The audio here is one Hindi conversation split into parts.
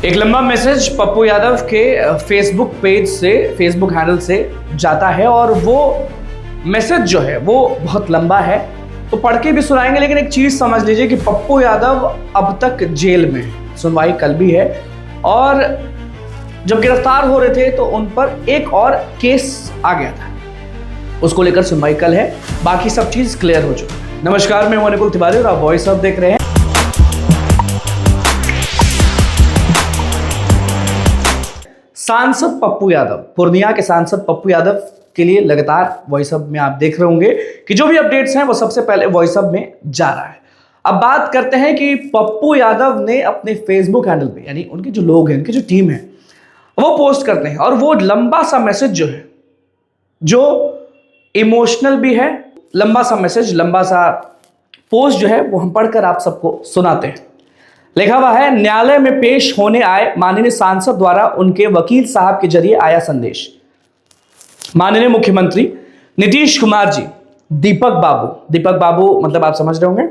एक लंबा मैसेज पप्पू यादव के फेसबुक पेज से, फेसबुक हैंडल से जाता है और वो मैसेज जो है वो बहुत लंबा है, तो पढ़ के भी सुनाएंगे। लेकिन एक चीज़ समझ लीजिए कि पप्पू यादव अब तक जेल में है, सुनवाई कल भी है, और जब गिरफ्तार हो रहे थे तो उन पर एक और केस आ गया था, उसको लेकर सुनवाई कल है। बाकी सब चीज़ क्लियर हो चुकी है। नमस्कार, मैं अनुकुल तिवारी और आप वॉइस ऑफ देख रहे हैं। सांसद पप्पू यादव, पूर्णिया के सांसद पप्पू यादव के लिए लगातार वॉइस अप में आप देख रहे होंगे कि जो भी अपडेट्स हैं वो सबसे पहले वॉइस अप में जा रहा है। अब बात करते हैं कि पप्पू यादव ने अपने फेसबुक हैंडल पे, यानी उनके जो लोग हैं, उनकी जो टीम है, वो पोस्ट करते हैं और वो लंबा सा मैसेज जो है, जो इमोशनल भी है, लंबा सा मैसेज, लंबा सा पोस्ट जो है वो हम पढ़कर आप सबको सुनाते हैं। लिखा हुआ है, न्यायालय में पेश होने आए माननीय सांसद द्वारा उनके वकील साहब के जरिए आया संदेश। माननीय मुख्यमंत्री नीतीश कुमार जी, दीपक बाबू मतलब आप समझ रहे होंगे,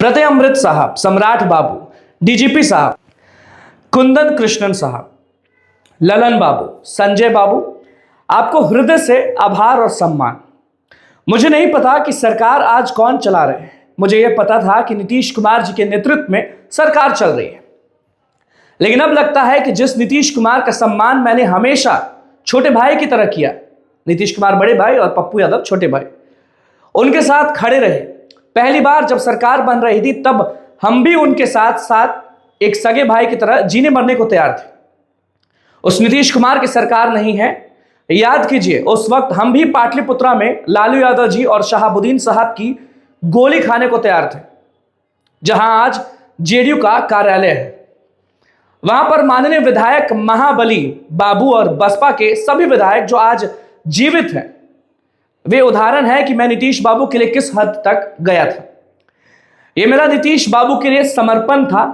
प्रत्यय अमृत साहब, सम्राट बाबू, डीजीपी साहब, कुंदन कृष्णन साहब, ललन बाबू, संजय बाबू, आपको हृदय से आभार और सम्मान। मुझे नहीं पता कि सरकार आज कौन चला रहे हैं, मुझे यह पता था कि नीतीश कुमार जी के नेतृत्व में सरकार चल रही है, लेकिन अब लगता है कि जिस नीतीश कुमार का सम्मान मैंने हमेशा छोटे भाई की तरह किया, नीतीश कुमार बड़े भाई और पप्पू यादव छोटे भाई, उनके साथ खड़े रहे। पहली बार जब सरकार बन रही थी तब हम भी उनके साथ साथ एक सगे भाई की तरह जीने मरने को तैयार थे। उस नीतीश कुमार की सरकार नहीं है, याद कीजिए उस वक्त हम भी पाटलिपुत्रा में लालू यादव जी और शहाबुद्दीन साहब की गोली खाने को तैयार थे, जहां आज जेडीयू का कार्यालय है। वहां पर माननीय विधायक महाबली बाबू और बसपा के सभी विधायक जो आज जीवित हैं, वे उदाहरण है कि मैं नीतीश बाबू के लिए किस हद तक गया था। यह मेरा नीतीश बाबू के लिए समर्पण था।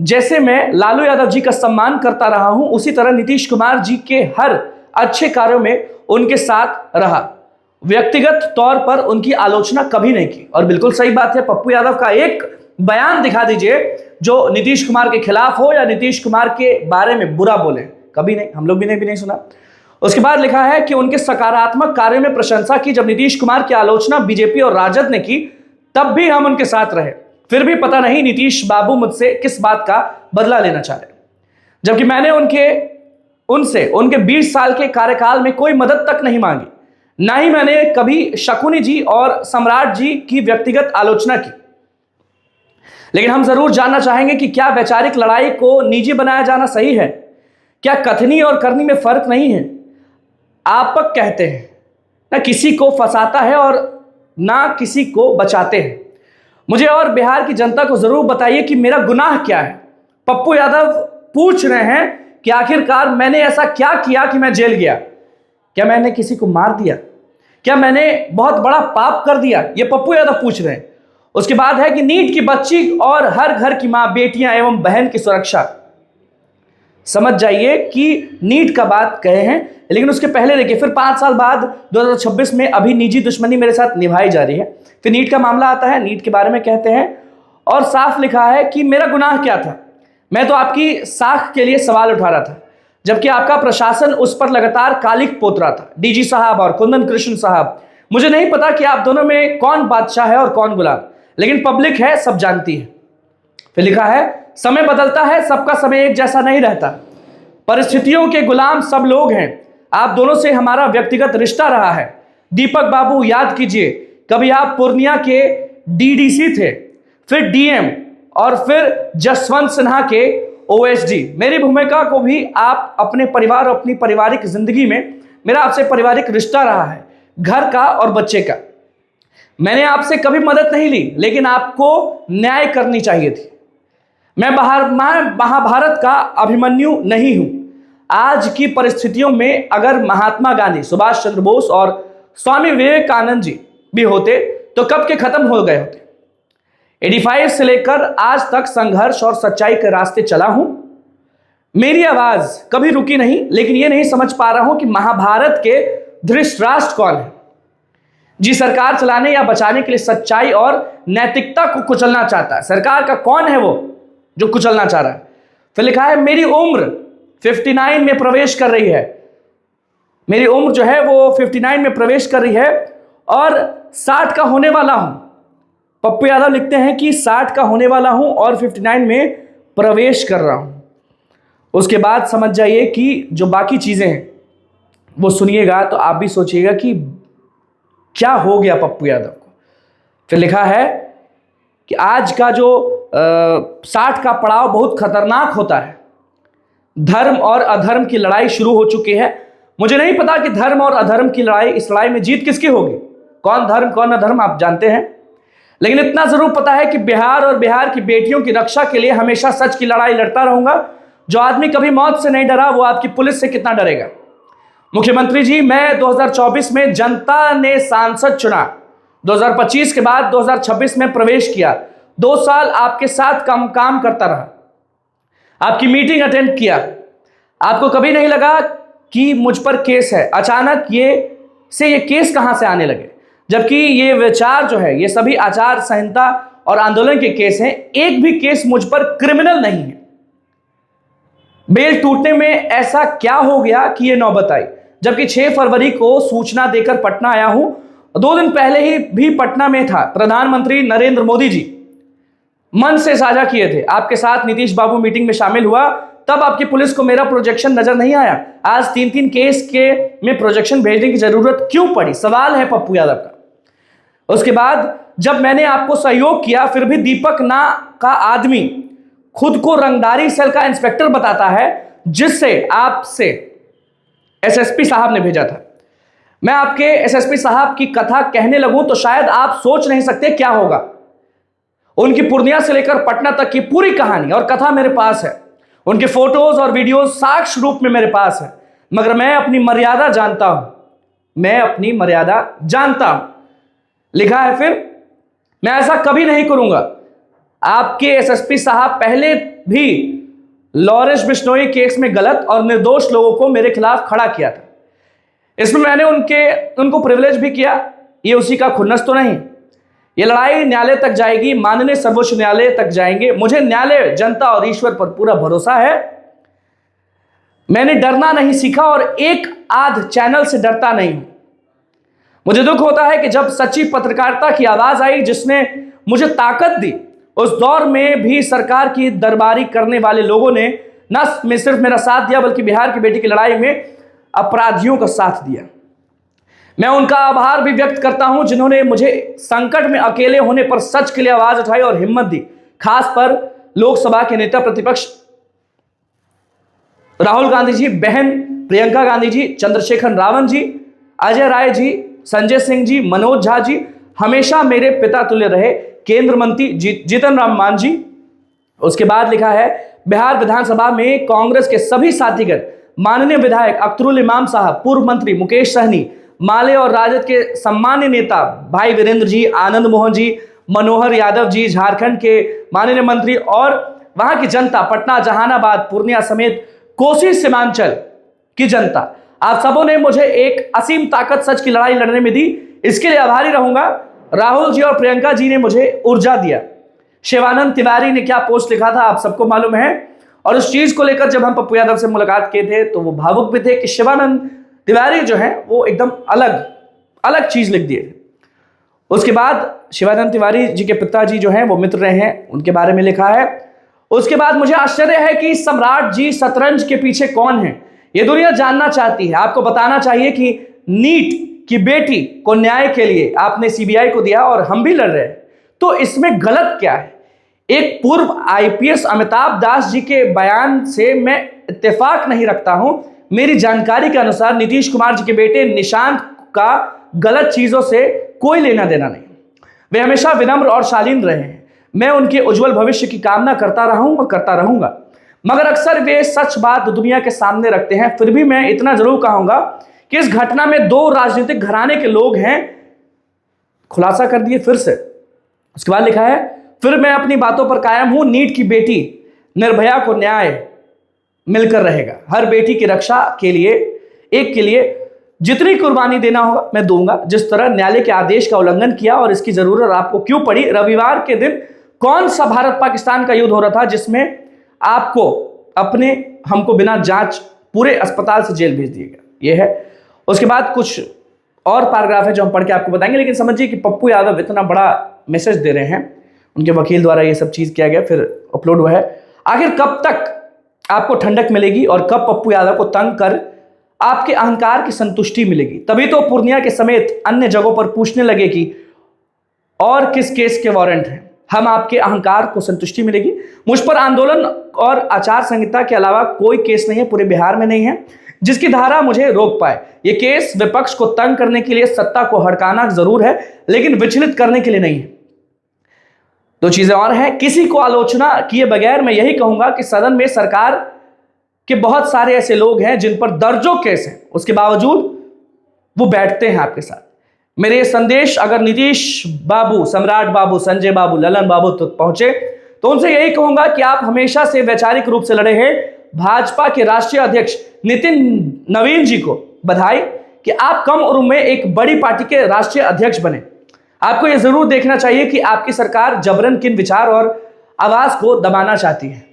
जैसे मैं लालू यादव जी का सम्मान करता रहा हूं, उसी तरह नीतीश कुमार जी के हर अच्छे कार्यों में उनके साथ रहा। व्यक्तिगत तौर पर उनकी आलोचना कभी नहीं की। और बिल्कुल सही बात है, पप्पू यादव का एक बयान दिखा दीजिए जो नीतीश कुमार के खिलाफ हो या नीतीश कुमार के बारे में बुरा बोले, कभी नहीं, हम लोग भी नहीं सुना। उसके बाद लिखा है कि उनके सकारात्मक कार्यों में प्रशंसा की। जब नीतीश कुमार की आलोचना बीजेपी और राजद ने की तब भी हम उनके साथ रहे। फिर भी पता नहीं नीतीश बाबू मुझसे किस बात का बदला लेना चाह रहे, जबकि मैंने उनसे उनके 20 साल के कार्यकाल में कोई मदद तक नहीं मांगी, ना ही मैंने कभी शकुनी जी और सम्राट जी की व्यक्तिगत आलोचना की। लेकिन हम जरूर जानना चाहेंगे कि क्या वैचारिक लड़ाई को निजी बनाया जाना सही है? क्या कथनी और करनी में फर्क नहीं है? आप कहते हैं ना किसी को फंसाता है और ना किसी को बचाते हैं। मुझे और बिहार की जनता को जरूर बताइए कि मेरा गुनाह क्या है। पप्पू यादव पूछ रहे हैं कि आखिरकार मैंने ऐसा क्या किया कि मैं जेल गया? क्या मैंने किसी को मार दिया? क्या मैंने बहुत बड़ा पाप कर दिया? ये पप्पू यादव पूछ रहे हैं। उसके बाद है कि नीट की बच्ची और हर घर की मां, बेटियां एवं बहन की सुरक्षा। समझ जाइए कि नीट का बात कहे हैं, लेकिन उसके पहले देखिए, फिर 5 साल बाद 2026 में अभी निजी दुश्मनी मेरे साथ निभाई जा रही है। फिर नीट का मामला आता है, नीट के बारे में कहते हैं और साफ लिखा है कि मेरा गुनाह क्या था। मैं तो आपकी साख के लिए सवाल उठा रहा था, जबकि आपका प्रशासन उस पर लगातार कालिक पोत रहा था। डीजी साहब और कुंदन कृष्ण साहब, मुझे नहीं पता कि आप दोनों में कौन बादशाह है और कौन गुलाम, लेकिन पब्लिक है, सब जानती है। फिर लिखा है, समय बदलता है, सबका समय एक जैसा नहीं रहता, परिस्थितियों के गुलाम सब लोग हैं। आप दोनों से हमारा व्यक्तिगत रिश्ता रहा है। दीपक बाबू, याद कीजिए, कभी आप पूर्णिया के डीडीसी थे, फिर डीएम और फिर जसवंत सिन्हा के ओएसडी। मेरी भूमिका को भी आप अपने परिवार और अपनी पारिवारिक जिंदगी में, मेरा आपसे पारिवारिक रिश्ता रहा है, घर का और बच्चे का। मैंने आपसे कभी मदद नहीं ली, लेकिन आपको न्याय करनी चाहिए थी। मैं महाभारत का अभिमन्यु नहीं हूं। आज की परिस्थितियों में अगर महात्मा गांधी, सुभाष चंद्र बोस और स्वामी विवेकानंद जी भी होते तो कब के खत्म हो गए होते। 85 से लेकर आज तक संघर्ष और सच्चाई के रास्ते चला हूं। मेरी आवाज कभी रुकी नहीं, लेकिन यह नहीं समझ पा रहा हूं कि महाभारत के धृतराष्ट्र कौन है, जी सरकार चलाने या बचाने के लिए सच्चाई और नैतिकता को कुचलना चाहता है। सरकार का कौन है वो जो कुचलना चाह रहा है? फिर लिखा है मेरी उम्र 59 में प्रवेश कर रही है, मेरी उम्र जो है वो 59 में प्रवेश कर रही है और 60 का होने वाला हूं। पप्पू यादव लिखते हैं कि 60 का होने वाला हूं और 59 में प्रवेश कर रहा हूं। उसके बाद समझ जाइए कि जो बाकी चीजें हैं वो सुनिएगा तो आप भी सोचिएगा कि क्या हो गया पप्पू यादव को। फिर लिखा है कि आज का जो 60 का पड़ाव बहुत खतरनाक होता है, धर्म और अधर्म की लड़ाई शुरू हो चुकी है। मुझे नहीं पता कि धर्म और अधर्म की लड़ाई, इस लड़ाई में जीत किसकी होगी, कौन धर्म कौन अधर्म आप जानते हैं, लेकिन इतना जरूर पता है कि बिहार और बिहार की बेटियों की रक्षा के लिए हमेशा सच की लड़ाई लड़ता रहूंगा। जो आदमी कभी मौत से नहीं डरा वो आपकी पुलिस से कितना डरेगा। मुख्यमंत्री जी, मैं 2024 में जनता ने सांसद चुना, 2025 के बाद 2026 में प्रवेश किया, 2 साल आपके साथ काम करता रहा, आपकी मीटिंग अटेंड किया। आपको कभी नहीं लगा कि मुझ पर केस है। अचानक ये केस कहां से आने लगे, जबकि ये विचार जो है ये सभी आचार संहिता और आंदोलन के केस हैं। एक भी केस मुझ पर क्रिमिनल नहीं है। बेल टूटने में ऐसा क्या हो गया कि ये नौबत आई, जबकि 6 फरवरी को सूचना देकर पटना आया हूं। 2 दिन पहले ही भी पटना में था। प्रधानमंत्री नरेंद्र मोदी जी मन से साझा किए थे, आपके साथ नीतीश बाबू मीटिंग में शामिल हुआ, तब आपकी पुलिस को मेरा प्रोजेक्शन नजर नहीं आया। आज 3-3 केस के में प्रोजेक्शन भेजने की जरूरत क्यों पड़ी, सवाल है पप्पू यादव का। उसके बाद जब मैंने आपको सहयोग किया फिर भी दीपक ना का आदमी खुद को रंगदारी सेल का इंस्पेक्टर बताता है, जिससे आपसे एसएसपी साहब ने भेजा था। मैं आपके एसएसपी साहब की कथा कहने लगूं तो शायद आप सोच नहीं सकते क्या होगा। उनकी पूर्णिया से लेकर पटना तक की पूरी कहानी और कथा मेरे पास है। उनके फोटोज और वीडियोस साक्ष्य रूप में मेरे पास है, मगर मैं अपनी मर्यादा जानता हूं, मैं अपनी मर्यादा जानता हूं। लिखा है फिर, मैं ऐसा कभी नहीं करूंगा। आपके एसएसपी साहब पहले भी लॉरेंस बिश्नोई केस में गलत और निर्दोष लोगों को मेरे खिलाफ खड़ा किया था। इसमें मैंने उनको प्रिविलेज भी किया। ये उसी का खुन्नस तो नहीं। ये लड़ाई न्यायालय तक जाएगी, माननीय सर्वोच्च न्यायालय तक जाएंगे। मुझे न्यायालय, जनता और ईश्वर पर पूरा भरोसा है। मैंने डरना नहीं सीखा और एक आध चैनल से डरता नहीं हूं। मुझे दुख होता है कि जब सच्ची पत्रकारिता की आवाज आई, जिसने मुझे ताकत दी, उस दौर में भी सरकार की दरबारी करने वाले लोगों ने न सिर्फ मेरा साथ दिया बल्कि बिहार की बेटी की लड़ाई में अपराधियों का साथ दिया। मैं उनका आभार भी व्यक्त करता हूं जिन्होंने मुझे संकट में अकेले होने पर सच के लिए आवाज उठाई और हिम्मत दी। खास पर लोकसभा के नेता प्रतिपक्ष राहुल गांधी जी, बहन प्रियंका गांधी जी, चंद्रशेखर रावत जी, अजय राय जी, संजय सिंह जी, मनोज झा जी, हमेशा मेरे पिता तुल्य रहे। केंद्र मंत्री जीतन राम मांझी। उसके बाद लिखा है, बिहार विधानसभा में कांग्रेस के सभी साथीगण, माननीय विधायक अख्तरुल इमाम साहब, पूर्व मंत्री मुकेश सहनी, माले और राजद के सम्मान्य नेता भाई वीरेंद्र जी, आनंद मोहन जी, मनोहर यादव जी, झारखंड के माननीय मंत्री और वहां की जनता, पटना, जहानाबाद, पूर्णिया समेत कोसी सीमांचल की जनता, आप सबों ने मुझे एक असीम ताकत सच की लड़ाई लड़ने में दी। इसके लिए आभारी रहूंगा। राहुल जी और प्रियंका जी ने मुझे ऊर्जा दिया। शिवानंद तिवारी ने क्या पोस्ट लिखा था आप सबको मालूम है, और उस चीज को लेकर जब हम पप्पू यादव से मुलाकात किए थे तो वो भावुक भी थे कि शिवानंद तिवारी जो है वो एकदम अलग चीज लिख दिए। उसके बाद शिवानंद तिवारी जी के पिताजी जो हैं वो मित्र रहे हैं, उनके बारे में लिखा है। उसके बाद मुझे आश्चर्य है कि सम्राट जी शतरंज के पीछे कौन है, ये दुनिया जानना चाहती है। आपको बताना चाहिए कि नीट की बेटी को न्याय के लिए आपने सीबीआई को दिया और हम भी लड़ रहे हैं, तो इसमें गलत क्या है। एक पूर्व आईपीएस अमिताभ दास जी के बयान से मैं इत्तेफाक नहीं रखता हूं। मेरी जानकारी के अनुसार नीतीश कुमार जी के बेटे निशांत का गलत चीजों से कोई लेना देना नहीं। वे हमेशा विनम्र और शालीन रहे हैं। मैं उनके उज्जवल भविष्य की कामना करता रहा हूं और करता रहूंगा, मगर अक्सर वे सच बात दुनिया के सामने रखते हैं। फिर भी मैं इतना जरूर कहूंगा कि इस घटना में 2 राजनीतिक घराने के लोग हैं, खुलासा कर दिए फिर से। उसके बाद लिखा है, फिर मैं अपनी बातों पर कायम हूं। नीट की बेटी निर्भया को न्याय मिलकर रहेगा। हर बेटी की रक्षा के लिए जितनी कुर्बानी देना होगा मैं दूंगा। जिस तरह न्यायालय के आदेश का उल्लंघन किया और इसकी जरूरत आपको क्यों पड़ी। रविवार के दिन कौन सा भारत पाकिस्तान का युद्ध हो रहा था जिसमें आपको अपने हमको बिना जांच पूरे अस्पताल से जेल भेज दिया गया, ये है। उसके बाद कुछ और पैराग्राफ है जो हम पढ़ के आपको बताएंगे, लेकिन समझिए कि पप्पू यादव इतना बड़ा मैसेज दे रहे हैं, उनके वकील द्वारा ये सब चीज़ किया गया, फिर अपलोड हुआ है। आखिर कब तक आपको ठंडक मिलेगी और कब पप्पू यादव को तंग कर आपके अहंकार की संतुष्टि मिलेगी? तभी तो पूर्णिया के समेत अन्य जगहों पर पूछने लगे कि और किस केस के वारंट हैं, हम आपके अहंकार को संतुष्टि मिलेगी। मुझ पर आंदोलन और आचार संहिता के अलावा कोई केस नहीं है, पूरे बिहार में नहीं है जिसकी धारा मुझे रोक पाए। ये केस विपक्ष को तंग करने के लिए, सत्ता को हड़काना जरूर है, लेकिन विचलित करने के लिए नहीं है। दो चीजें और हैं, किसी को आलोचना किए बगैर मैं यही कहूंगा कि सदन में सरकार के बहुत सारे ऐसे लोग हैं जिन पर दर्जों केस हैं, उसके बावजूद वो बैठते हैं आपके साथ। मेरे ये संदेश अगर नीतीश बाबू, सम्राट बाबू, संजय बाबू, ललन बाबू तक पहुंचे तो उनसे यही कहूंगा कि आप हमेशा से वैचारिक रूप से लड़े हैं। भाजपा के राष्ट्रीय अध्यक्ष नितिन नवीन जी को बधाई कि आप कम उम्र में एक बड़ी पार्टी के राष्ट्रीय अध्यक्ष बने। आपको यह जरूर देखना चाहिए कि आपकी सरकार जबरन किन विचार और आवाज को दबाना चाहती है।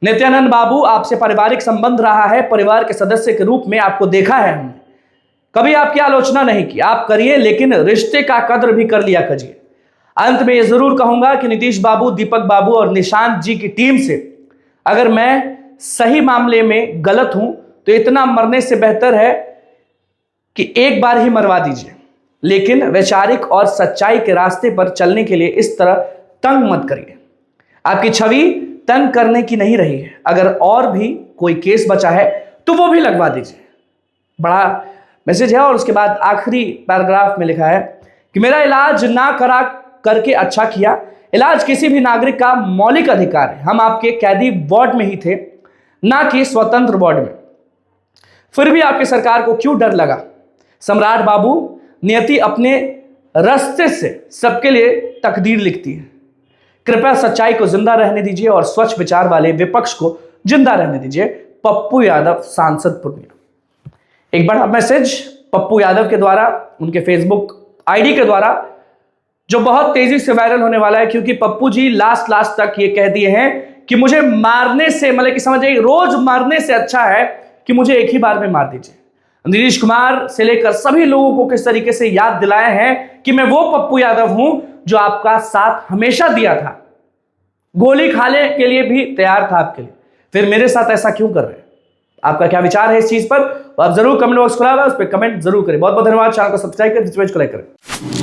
नित्यानंद बाबू, आपसे पारिवारिक संबंध रहा है, परिवार के सदस्य के रूप में आपको देखा है हमने, कभी आपकी आलोचना नहीं की। आप करिए, लेकिन रिश्ते का कद्र भी कर लिया कीजिए। अंत में यह जरूर कहूंगा कि नीतीश बाबू, दीपक बाबू और निशांत जी की टीम से अगर मैं सही मामले में गलत हूं तो इतना मरने से बेहतर है कि एक बार ही मरवा दीजिए, लेकिन वैचारिक और सच्चाई के रास्ते पर चलने के लिए इस तरह तंग मत करिए। आपकी छवि तंग करने की नहीं रही है। अगर और भी कोई केस बचा है तो वो भी लगवा दीजिए। बड़ा मैसेज है। और उसके बाद आखिरी पैराग्राफ में लिखा है कि मेरा इलाज ना करा करके अच्छा किया। इलाज किसी भी नागरिक का मौलिक अधिकार है। हम आपके कैदी वार्ड में ही थे, ना कि स्वतंत्र वार्ड में। फिर भी आपकी सरकार को क्यों डर लगा? सम्राट बाबू, नियति अपने रास्ते से सबके लिए तकदीर लिखती है। कृपया सच्चाई को जिंदा रहने दीजिए और स्वच्छ विचार वाले विपक्ष को जिंदा रहने दीजिए। पप्पू यादव, सांसद पूर्णिया। एक बड़ा मैसेज पप्पू यादव के द्वारा, उनके फेसबुक आईडी के द्वारा, जो बहुत तेजी से वायरल होने वाला है, क्योंकि पप्पू जी लास्ट तक ये कह दिए हैं कि मुझे मारने से, मतलब कि समझिए रोज मारने से अच्छा है कि मुझे एक ही बार में मार दीजिए। नीतीश कुमार से लेकर सभी लोगों को किस तरीके से याद दिलाए हैं कि मैं वो पप्पू यादव हूं जो आपका साथ हमेशा दिया था, गोली खाने के लिए भी तैयार था आपके लिए, फिर मेरे साथ ऐसा क्यों कर रहे हैं? आपका क्या विचार है इस चीज पर? आप जरूर कमेंट बॉक्स खुला हुआ है, उस पर कमेंट जरूर करें। बहुत बहुत धन्यवाद। चैनल को सब्सक्राइब करें, इस पेज को लाइक करें।